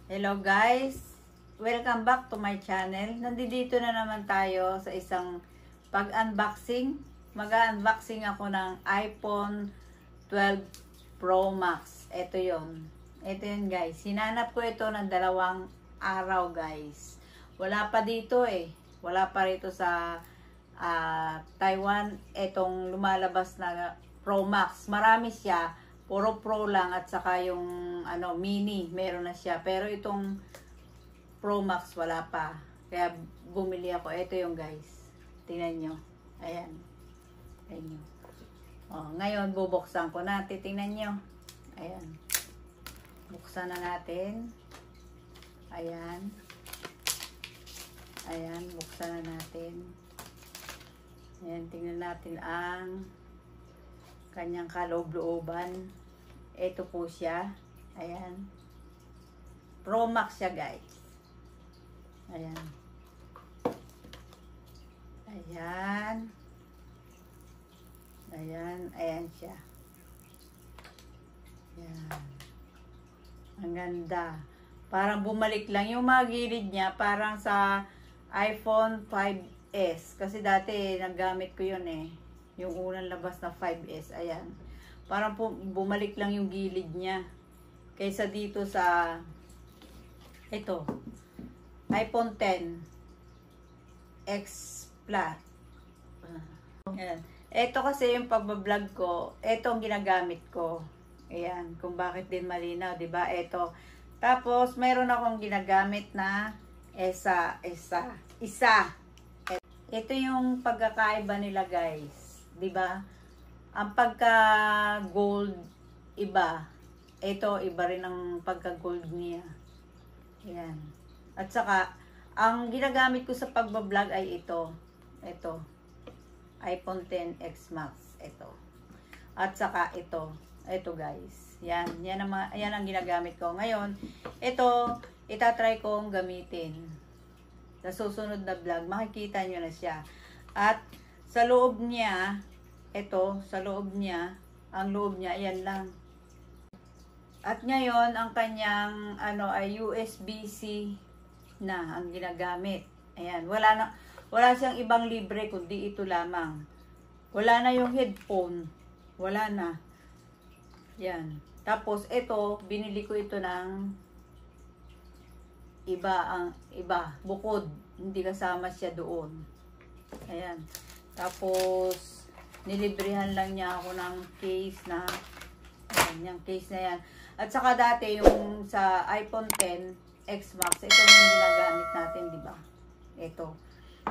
Hello guys! Welcome back to my channel. Nandito na naman tayo sa isang pag-unboxing. Mag-unboxing ako ng iPhone 12 Pro Max. Ito yun. Ito yun guys. Hinanap ko ito ng 2 araw guys. Wala pa dito eh. Wala pa rito sa Taiwan. Itong lumalabas na Pro Max. Marami siya. Puro Pro lang at saka yung mini, meron na siya. Pero itong Pro Max wala pa. Kaya bumili ako. Ito yung guys. Tingnan nyo. Ayan. Ayan nyo. Ngayon bubuksan ko na. Titingnan nyo. Ayan. Buksan na natin. Ayan. Ayan. Buksan na natin. Ayan. Tingnan natin ang kanyang kaloob-looban. Ito po siya. Ayan. Pro Max siya guys. Ayan. Ayan. Ayan. Ayan siya. Ayan. Ang ganda. Parang bumalik lang. Yung mga gilid niya parang sa iPhone 5S. Kasi dati naggamit ko yun eh. Yung unang labas na 5S. Ayan. Parang bumalik lang yung gilid niya. Kaysa dito sa ito. iPhone 10 X Plus. Ayan. Ito kasi yung pagbablog ko. Ito ang ginagamit ko. Ayan. Kung bakit din malinaw. Diba? Ito. Tapos, mayroon akong ginagamit na isa. Ito yung pagkakaiba nila guys. Diba? Ang pagka-gold iba. Ito, iba rin ang pagka-gold niya. Ayan. At saka, ang ginagamit ko sa pagbablog ay ito. Ito. iPhone 10X Max. Ito. At saka ito. Ito guys. Yan. Yan ang ginagamit ko. Ngayon, ito, itatry kong gamitin. Sa susunod na vlog, makikita nyo na siya. At sa loob niya, ito, sa loob niya, ang loob niya, ayan lang. At ngayon, ang kanyang, ay USB-C na ang ginagamit. Ayan, wala siyang ibang libre, kundi ito lamang. Wala na yung headphone. Wala na. Yan. Tapos, ito, binili ko ito ng iba, bukod. Hindi kasama siya doon. Ayan. Tapos, nilibrehan lang niya ako ng case na ayan, yung case na yan. At saka dati yung sa iPhone 10 X Max, ito yung ginagamit natin, di ba? Ito.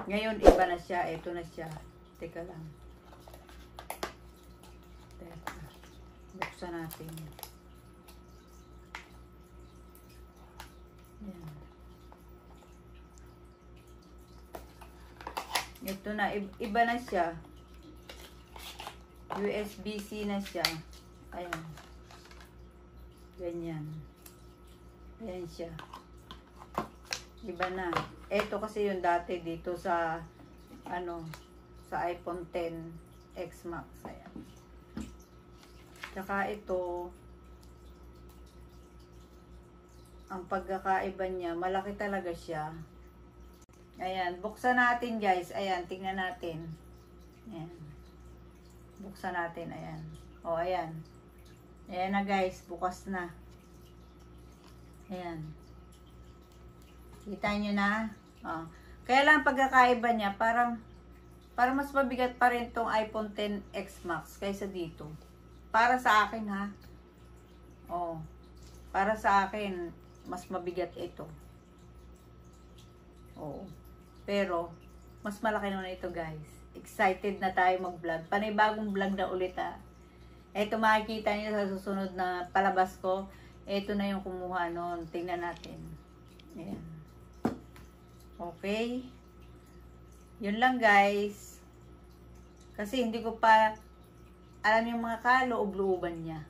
Ngayon iba na siya, ito na siya. Teka lang. Teka. Buksan natin. Ayan. Ito na, iba na siya. USB-C na siya. Ayan. Ganyan. Ayan siya. Iba na. Ito kasi yung dati dito sa sa iPhone 10 X Max. Ayan. Tsaka ito, ang pagkakaiba niya, malaki talaga siya. Ayan. Buksan natin guys. Ayan. Tingnan natin. Ayan. Buksan natin, ayan. O, ayan. Ayan na guys, bukas na. Ayan. Kita nyo na? O. Kaya lang pagkakaiba niya, parang mas mabigat pa rin tong iPhone 10X Max kaysa dito. Para sa akin ha. O. Para sa akin, mas mabigat ito. O. Pero, mas malaki naman ito guys. Excited na tayo mag-vlog. Panibagong vlog na ulit ha. Ito makikita niyo sa susunod na palabas ko. Ito na yung kumuha noon. Tingnan natin. Ayan. Okay. Yun lang guys. Kasi hindi ko pa alam yung mga kaloob-looban niya.